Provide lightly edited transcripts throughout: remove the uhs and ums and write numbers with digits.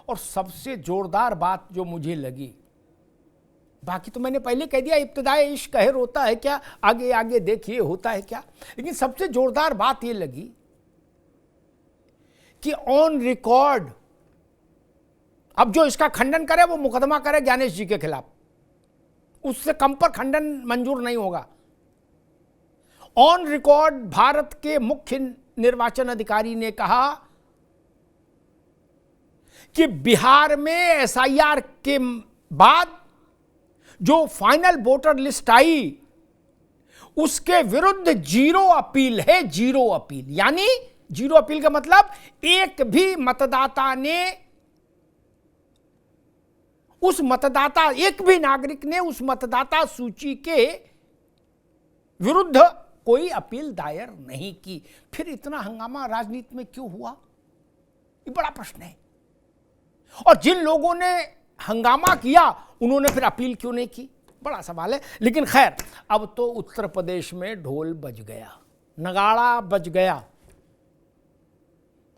और सबसे जोरदार बात जो मुझे लगी, बाकी तो मैंने पहले कह दिया इब्तिदाए इश्क कहर होता है क्या, आगे आगे देखिए होता है क्या, लेकिन सबसे जोरदार बात ये लगी कि ऑन रिकॉर्ड, अब जो इसका खंडन करे वो मुकदमा करे ज्ञानेश जी के खिलाफ, उससे कम पर खंडन मंजूर नहीं होगा। ऑन रिकॉर्ड भारत के मुख्य निर्वाचन अधिकारी ने कहा कि बिहार में एसआईआर के बाद जो फाइनल वोटर लिस्ट आई उसके विरुद्ध जीरो अपील है, जीरो अपील। यानी जीरो अपील का मतलब एक भी मतदाता ने, उस मतदाता, एक भी नागरिक ने उस मतदाता सूची के विरुद्ध कोई अपील दायर नहीं की। फिर इतना हंगामा राजनीति में क्यों हुआ, ये बड़ा प्रश्न है। और जिन लोगों ने हंगामा किया उन्होंने फिर अपील क्यों नहीं की, बड़ा सवाल है। लेकिन खैर, अब तो उत्तर प्रदेश में ढोल बज गया, नगाड़ा बज गया,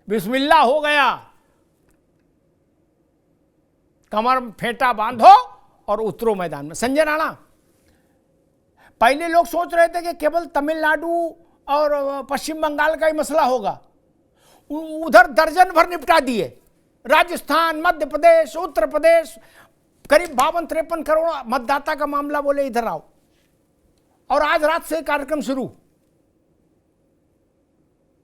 बिस्मिल्लाह हो गया, कमर फेंटा बांधो और उतरो मैदान में। संजय राणा, पहले लोग सोच रहे थे कि केवल तमिलनाडु और पश्चिम बंगाल का ही मसला होगा, उधर दर्जन भर निपटा दिए, राजस्थान, मध्य प्रदेश, उत्तर प्रदेश, करीब 52-53 करोड़ मतदाता का मामला, बोले इधर आओ। और आज रात से कार्यक्रम शुरू।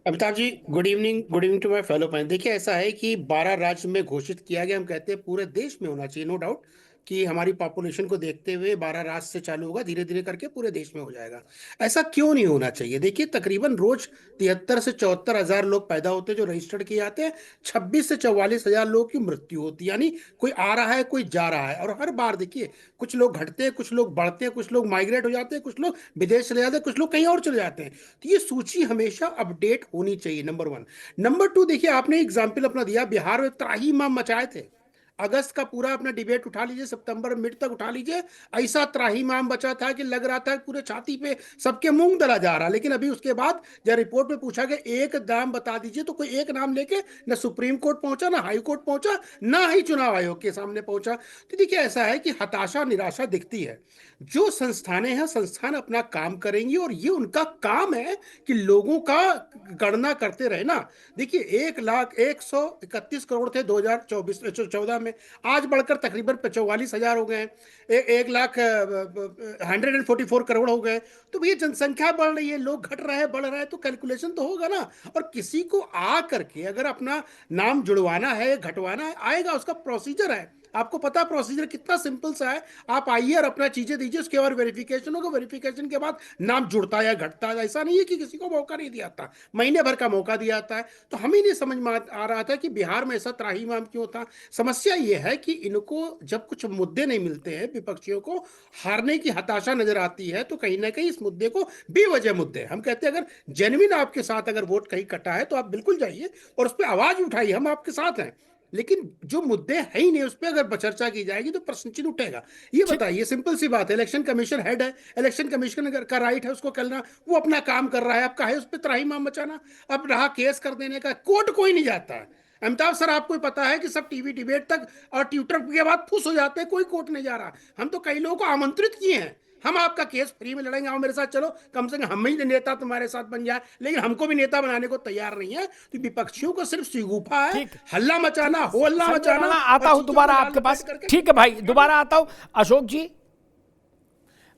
Amitabh ji, good evening to my fellow friend. देखिए, ऐसा है कि 12 राज्य में घोषित किया गया, हम कहते हैं पूरे देश में होना चाहिए, नो डाउट कि हमारी पॉपुलेशन को देखते हुए 12 राज्य से चालू होगा, धीरे धीरे करके पूरे देश में हो जाएगा। ऐसा क्यों नहीं होना चाहिए? देखिए, तकरीबन रोज 73 से 74 हजार लोग पैदा होते हैं जो रजिस्टर्ड किए जाते हैं, 26 से 44 हजार लोगों की मृत्यु होती है। यानी कोई आ रहा है, कोई जा रहा है। और हर बार देखिए, कुछ लोग घटते हैं, कुछ लोग बढ़ते हैं, कुछ लोग माइग्रेट हो जाते हैं, कुछ लोग विदेश चले जाते हैं, कुछ लोग कहीं और चले जाते हैं। तो ये सूची हमेशा अपडेट होनी चाहिए, नंबर 1। नंबर 2, देखिए, आपने एग्जाम्पल अपना दिया, बिहार में त्राहीमाम मचाए थे। अगस्त का पूरा अपना डिबेट उठा लीजिए, सितंबर मिड तक उठा लीजिए, ऐसा त्राहीमाम बचा था कि लग रहा था पूरे छाती पे सबके मूंग दला जा रहा। लेकिन अभी उसके बाद जब रिपोर्ट में पूछा गया एक नाम बता दीजिए, तो कोई एक नाम लेके न सुप्रीम कोर्ट पहुंचा, ना हाई कोर्ट पहुंचा, ना ही चुनाव आयोग के सामने पहुंचा। तो देखिए, ऐसा है कि हताशा निराशा दिखती है। जो संस्थानें हैं, संस्थान अपना काम करेंगी और ये उनका काम है कि लोगों का गणना करते रहे ना। देखिए, 1,131 करोड़ थे 2014 में, आज बढ़कर तकरीबन 44,000 हो गए हैं, 1,144 करोड़ हो गए। तो भैया, जनसंख्या बढ़ रही है, लोग घट रहे हैं, बढ़ रहे हैं, तो कैलकुलेशन तो होगा ना। और किसी को आ करके अगर अपना नाम जुड़वाना है, घटवाना है, आएगा, उसका प्रोसीजर है। आपको पता है प्रोसीजर कितना सिंपल सा है। आप आइए और अपना चीजें दीजिए, उसके बाद वेरिफिकेशन होगा, वेरिफिकेशन के बाद नाम जुड़ता या घटता है। ऐसा नहीं है कि किसी को मौका नहीं दिया जाता, महीने भर का मौका दिया जाता है। तो हमें नहीं समझ में आ रहा था कि बिहार में ऐसा त्राहीमाम क्यों था। समस्या यह है कि इनको जब कुछ मुद्दे नहीं मिलते हैं, विपक्षियों को हारने की हताशा नजर आती है, तो कहीं ना कहीं इस मुद्दे को बेवजह मुद्दे, हम कहते हैं अगर जेन्युइन आपके साथ अगर वोट कहीं कटा है तो आप बिल्कुल जाइए और उस पर आवाज उठाइए, हम आपके साथ हैं। लेकिन जो मुद्दे है ही नहीं, उस पर अगर चर्चा की जाएगी तो प्रश्न चिन्ह उठेगा। ये बताइए, सिंपल सी बात है, इलेक्शन कमीशन हेड है, इलेक्शन कमीशन का राइट है उसको करना, वो अपना काम कर रहा है, आपका है उस पर त्राहीमाम मचाना। अब रहा केस कर देने का, कोर्ट कोई नहीं जाता है। अमिताभ सर, आपको ही पता है कि सब टीवी डिबेट तक और ट्विटर के बाद फुस हो जाते हैं, कोई कोर्ट नहीं जा रहा। हम तो कई लोगों को आमंत्रित किए हैं, हम आपका केस फ्री में लड़ेंगे, आओ मेरे साथ चलो, कम से कम हम ही नेता तुम्हारे साथ बन जाए। लेकिन हमको भी नेता बनाने को तैयार नहीं है। तो विपक्षियों को सिर्फ सिगुफा है, हल्ला मचाना, हो हल्ला मचाना। आता हूं दोबारा आपके पास, ठीक है भाई, दोबारा आता हूं। अशोक जी,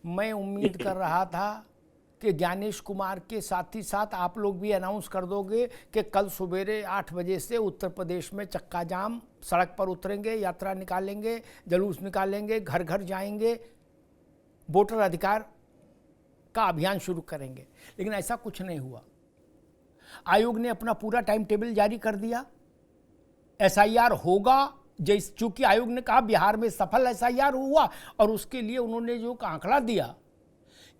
मैं उम्मीद कर रहा था कि ज्ञानेश कुमार के साथ ही साथ आप लोग भी अनाउंस कर दोगे कि कल सवेरे 8 बजे से उत्तर प्रदेश में चक्का जाम, सड़क पर उतरेंगे, यात्रा निकालेंगे, जुलूस निकालेंगे, घर घर जाएंगे, वोटर अधिकार का अभियान शुरू करेंगे। लेकिन ऐसा कुछ नहीं हुआ। आयोग ने अपना पूरा टाइम टेबल जारी कर दिया, एसआईआर होगा, चूंकि आयोग ने कहा बिहार में सफल एसआईआर हुआ, और उसके लिए उन्होंने जो आंकड़ा दिया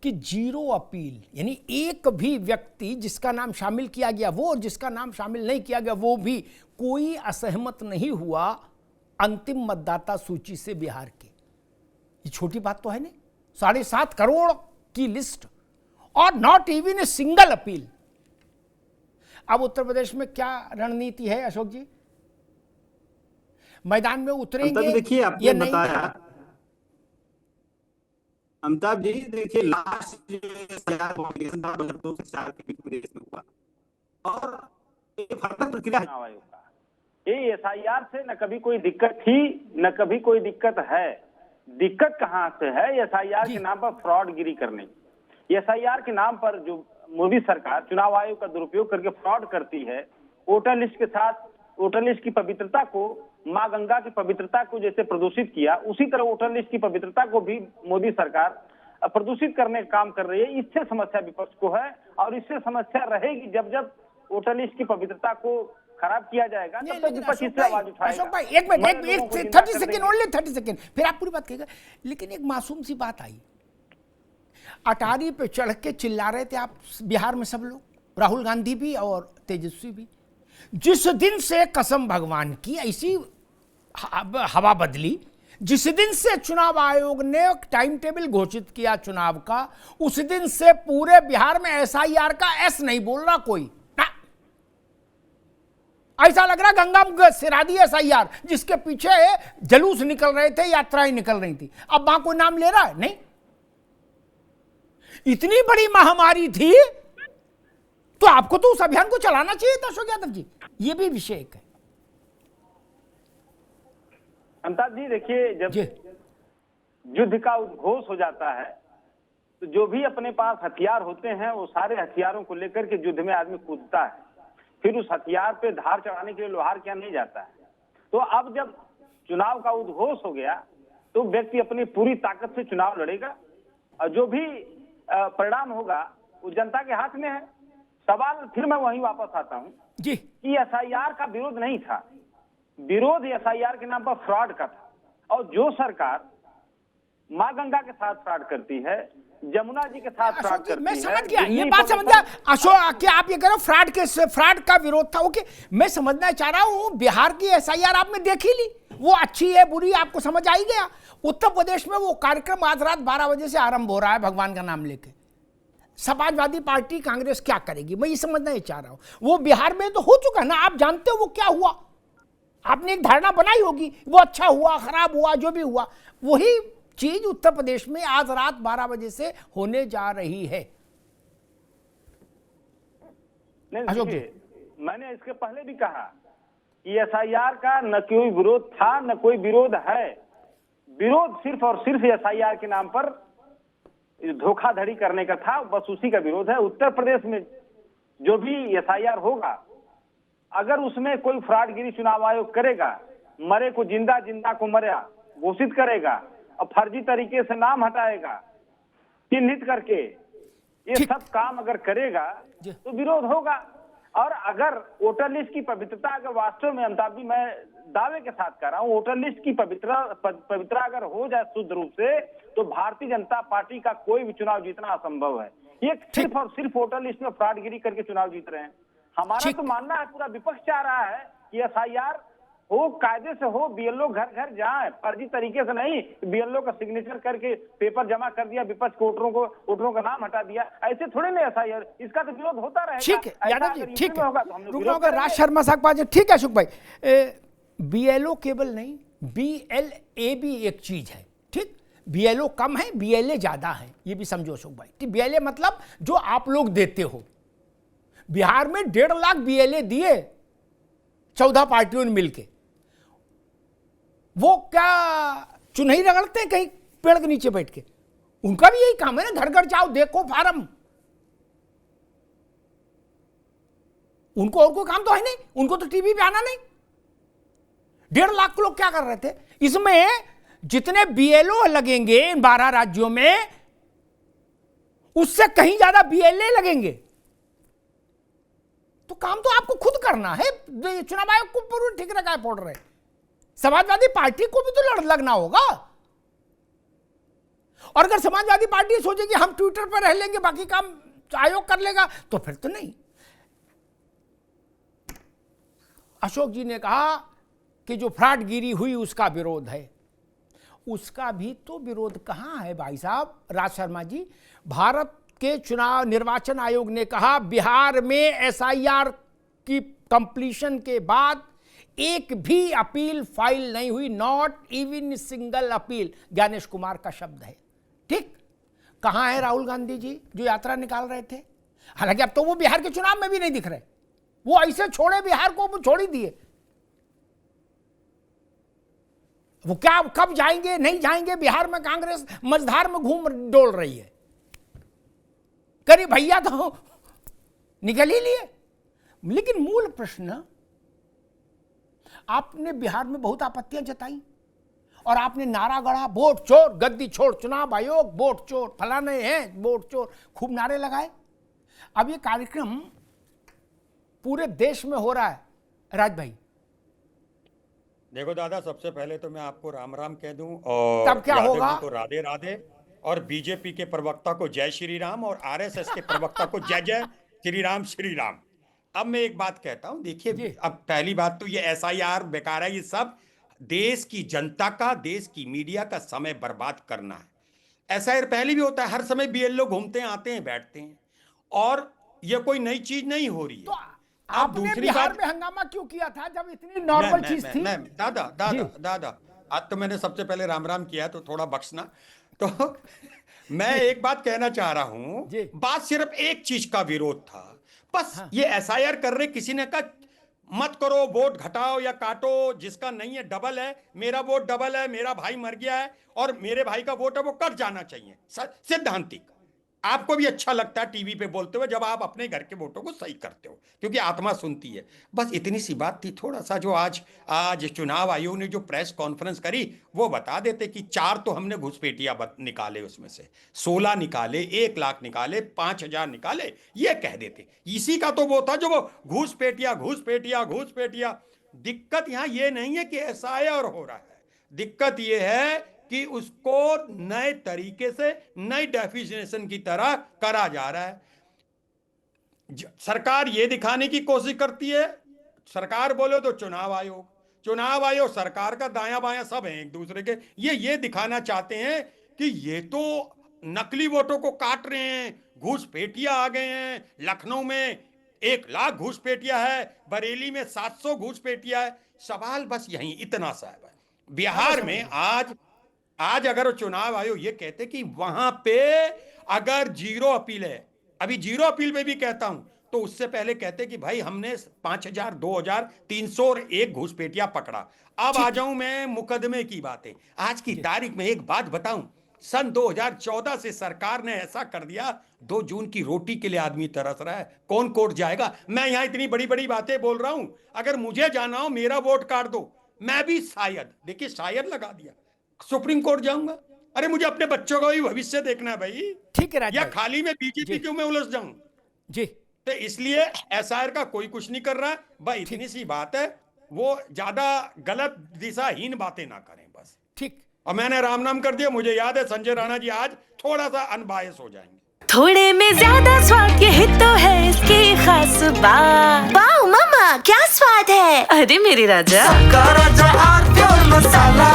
कि जीरो अपील, यानी एक भी व्यक्ति जिसका नाम शामिल किया गया वो, और जिसका नाम शामिल नहीं किया गया वो भी, कोई असहमत नहीं हुआ अंतिम मतदाता सूची से बिहार के। ये छोटी बात तो है नहीं, 7.5 करोड़ की लिस्ट और not even a single appeal. अब उत्तर प्रदेश में क्या रणनीति है अशोक जी? मैदान में अमिताभ उतरेंगे जी देखिए, या आपने नहीं? बताया, अमिताभ जी देखिए, लास्ट जो SIR वोटिंग था 2002 से 4 के बीच में देश में हुआ, और ये फर्दर प्रक्रिया है। चुनाव आयोग का ये SIR से न कभी कोई दिक्कत थी न कभी कोई दिक्कत है। दिक्कत कहाँ से है? SIR जी। के नाम पर फ्रॉडगिरी करने की। SIR के नाम पर जो मोदी सरकार चुनाव आयोग का दुरुपयोग करके फ्रॉड करती है, वोटर लिस्ट के साथ वोटर लिस्ट की पवित्रता को, माँ गंगा की पवित्रता को जैसे प्रदूषित किया, उसी तरह वोटर लिस्ट की पवित्रता को भी मोदी सरकार प्रदूषित करने का काम कर रही है। इससे समस्या विपक्ष को है और इससे समस्या रहेगी जब जब वोटर लिस्ट की पवित्रता को खराब किया जाएगा, तब तक विपक्ष इससे आवाज उठाएगा। अशोक भाई एक मिनट, एक 30 सेकेंड, ओनली 30 सेकेंड, फिर आप पूरी बात कहेगा। लेकिन एक मासूम सी बात आई, अटारी पे चढ़ के चिल्ला रहे थे आप बिहार में सब लोग, राहुल गांधी भी और तेजस्वी भी। जिस दिन से कसम भगवान की ऐसी हवा बदली, जिस दिन से चुनाव आयोग ने टाइम टेबल घोषित किया चुनाव का, उस दिन से पूरे बिहार में SIR का एस नहीं बोल रहा कोई ना। ऐसा लग रहा गंगा सिरादी SIR जिसके पीछे जलूस निकल रहे थे, यात्राएं निकल रही थी, अब वहां कोई नाम ले रहा है नहीं। इतनी बड़ी महामारी थी तो आपको तो उस अभियान को चलाना चाहिए था अशोक यादव जी। ये भी विषय एक है। अमिताभ जी देखिए, जब जी। युद्ध का उद्घोष हो जाता है तो जो भी अपने पास हथियार होते हैं वो सारे हथियारों को लेकर के युद्ध में आदमी कूदता है, फिर उस हथियार पे धार चढ़ाने के लिए लोहार क्या नहीं जाता है। तो अब जब चुनाव का उद्घोष हो गया तो व्यक्ति अपनी पूरी ताकत से चुनाव लड़ेगा और जो भी परिणाम होगा वो जनता के हाथ में है। सवाल फिर मैं वहीं वापस आता हूं जी कि SIR का विरोध नहीं था, विरोध SIR के नाम पर फ्रॉड का था। और जो सरकार माँ गंगा के साथ फ्रॉड करती है, जमुना जी के साथ फ्रॉड करती है, मैं समझ गया, ये दिल्ली बात समझ गया अशोक, क्या आप ये कह रहे हो फ्रॉड का विरोध था? ओके, मैं समझना चाह रहा हूं बिहार की SIR आपने देख ही ली, वो अच्छी है बुरी आपको समझ आ ही गया। उत्तर प्रदेश में वो कार्यक्रम आज रात 12 बजे से आरंभ हो रहा है भगवान का नाम लेके। समाजवादी पार्टी कांग्रेस क्या करेगी, मैं ये समझना ही चाह रहा हूं। वो बिहार में तो हो चुका ना, आप जानते हो वो क्या हुआ, आपने एक धारणा बनाई होगी, वो अच्छा हुआ खराब हुआ जो भी हुआ, वही चीज उत्तर प्रदेश में आज रात 12 बजे से होने जा रही है। नहीं देखिए, मैंने इसके पहले भी कहा कि SIR का न कोई विरोध था न कोई विरोध है। विरोध सिर्फ और सिर्फ SIR के नाम पर धोखाधड़ी करने का था, बस उसी का विरोध है। उत्तर प्रदेश में जो भी SIR होगा, अगर उसमें कोई फ्रॉडगिरी चुनाव आयोग करेगा, मरे को जिंदा जिंदा को मरा घोषित करेगा और फर्जी तरीके से नाम हटाएगा चिन्हित करके, ये सब काम अगर करेगा तो विरोध होगा। और अगर वोटर लिस्ट की पवित्रता अगर वास्तव में, अमिताभ जी मैं दावे के साथ कह रहा हूं, वोटर लिस्ट की पवित्रता अगर हो जाए शुद्ध रूप से, तो भारतीय जनता पार्टी का कोई भी चुनाव जीतना असंभव है। ये सिर्फ और सिर्फ वोटर लिस्ट में फ्रॉडगिरी करके चुनाव जीत रहे हैं। हमारा तो मानना है, पूरा विपक्ष चाह रहा है कि SIR हो, कायदे से हो, BLO घर घर जाए, फर्जी तरीके से नहीं, BLO का सिग्नेचर करके पेपर जमा कर दिया, विपक्ष को वोटरों का नाम हटा दिया, ऐसे थोड़े नहीं SIR, इसका तो विरोध होता रहेगा। ठीक है यादव जी, ठीक है, तो रुक राज शर्मा साहब पास, ठीक है अशोक भाई। BLO केवल नहीं, BLA भी एक चीज है, ठीक। BLO कम है, BLA ज्यादा है, ये भी समझो अशोक भाई। BLA मतलब जो आप लोग देते हो। बिहार में 1.5 लाख BLA दिए 14 पार्टियों ने मिलके, वो क्या चुनही रगड़ते हैं कहीं पेड़ के नीचे बैठ के? उनका भी यही काम है ना, घर घर जाओ देखो फार्म। उनको और कोई काम तो है नहीं, उनको तो टीवी पे आना नहीं। 1.5 लाख लोग क्या कर रहे थे? इसमें जितने BLO लगेंगे इन 12 राज्यों में, उससे कहीं ज्यादा BLA लगेंगे। तो काम तो आपको खुद करना है, चुनाव आयोग को पूरी ठीक रखा है फोड़ रहे। समाजवादी पार्टी को भी तो लगना होगा। और अगर समाजवादी पार्टी सोचेगी हम ट्विटर पर रह लेंगे बाकी काम आयोग कर लेगा, तो फिर तो नहीं। अशोक जी ने कहा कि जो फ्रॉडगिरी हुई उसका विरोध है, उसका भी तो विरोध कहां है भाई साहब? राज शर्मा जी, भारत के चुनाव निर्वाचन आयोग ने कहा बिहार में SIR की कंप्लीशन के बाद एक भी अपील फाइल नहीं हुई, not even single appeal. Gyanesh Kumar का शब्द है। ठीक, कहां है राहुल गांधी जी जो यात्रा निकाल रहे थे? हालांकि अब तो वो बिहार के चुनाव में भी नहीं दिख रहे, वो ऐसे छोड़े बिहार को, वो छोड़ ही दिए। वो क्या कब जाएंगे नहीं जाएंगे? बिहार में कांग्रेस मझधार में घूम डोल रही है। करी भैया तो निकल ही लिए। लेकिन मूल प्रश्न, आपने बिहार में बहुत आपत्तियां जताई और आपने नारा गढ़ा, वोट चोर, गद्दी छोड़, चुनाव आयोग वोट चोर, फलाने हैं वोट चोर, खूब नारे लगाए। अब ये कार्यक्रम पूरे देश में हो रहा है। राज भाई, देखो दादा, सबसे पहले तो मैं आपको राम राम कह दूं और तब क्या यादव होगा? जी को राधे राधे, और बीजेपी के प्रवक्ता को जय श्री राम, और आरएसएस के प्रवक्ता को जय जय श्री राम श्री राम। अब मैं एक बात कहता हूं, जी। देखिए, अब पहली बात तो ये एसआईआर बेकार है। ये सब देश की जनता का, देश की मीडिया का समय बर्बाद करना है। एसआईआर पहले भी होता है, हर समय बीएलओ घूमते हैं, आते हैं, बैठते हैं, और ये कोई नई चीज नहीं हो रही है। तो अब आपने दूसरी बिहार बात, में हंगामा क्यों किया था जब इतनी नॉर्मल चीज थी? दादा जी। दादा दादा, आज तो मैंने सबसे पहले राम राम किया है, तो थोड़ा बख्शना। तो मैं एक बात कहना चाह रहा हूं, जी। बात सिर्फ एक चीज का विरोध था बस। हाँ। ये एसआईआर कर रहे, किसी ने कहा मत करो, वोट घटाओ या काटो, जिसका नहीं है डबल है, मेरा वोट डबल है, मेरा भाई मर गया है और मेरे भाई का वोट है वो कट जाना चाहिए। सिद्धांतिक। आपको भी अच्छा लगता है टीवी पे बोलते हुए जब आप अपने घर के वोटों को सही करते हो, क्योंकि आत्मा सुनती है। बस इतनी सी बात थी। थोड़ा सा जो आज चुनाव आयोग ने जो प्रेस कॉन्फ्रेंस करी, वो बता देते कि 4 तो हमने घुसपैठिया निकाले, उसमें से 16 निकाले, 1 लाख निकाले, 5,000 निकाले, ये कह देते। इसी का तो वो था जो वो घुसपैठिया घुसपैठिया घुसपैठिया। दिक्कत यहां ये नहीं है कि एसआईआर हो रहा है, दिक्कत ये है कि उसको नए तरीके से, नई डेफिनेशन की तरह करा जा रहा है। सरकार ये दिखाने की कोशिश करती है, सरकार बोले तो चुनाव आयोग सरकार का दायां बायां सब हैं एक दूसरे के। ये दिखाना चाहते हैं कि ये तो नकली वोटों को काट रहे हैं, घुसपैठिया आ गए हैं। लखनऊ में 1 लाख घुसपैठिया है, बरेली में 700 घुसपैठिया है। सवाल बस यही इतना सा है। बिहार में आज अगर चुनाव आयोग ये कहते कि वहां पे अगर 0 अपील है, अभी 0 अपील पे भी कहता हूं, तो उससे पहले कहते कि भाई हमने 5,000, 2,000, 301 घुसपैठिया पकड़ा। अब आ जाऊं मैं मुकदमे की बातें। आज की तारीख में एक बात बताऊं, सन 2014 से सरकार ने ऐसा कर दिया, 2 जून की रोटी के लिए आदमी तरस रहा है। कौन कोर्ट जाएगा? मैं यहां इतनी बड़ी बड़ी बातें बोल रहा हूं, अगर मुझे जाना हो मेरा वोट काट दो, मैं भी शायद, देखिए शायद लगा दिया, सुप्रीम कोर्ट जाऊंगा। अरे मुझे अपने बच्चों का भी भविष्य देखना है भाई। ठीक है राज या भाई। खाली में बीजेपी क्यों मैं उलझ जाऊं? जी, तो इसलिए एसआईआर का कोई कुछ नहीं कर रहा है। भाई इतनी सी बात है, वो ज्यादा गलत दिशाहीन बातें ना करें बस। ठीक। और मैंने राम नाम कर दिया। मुझे याद है संजय राणा जी आज थोड़ा सा अनबायस हो जाएंगे। थोड़े में ज्यादा स्वाद, यही तो है इसकी खास बात। वाओ मम्मा, क्या स्वाद है। अरे मेरे राजा, मसाला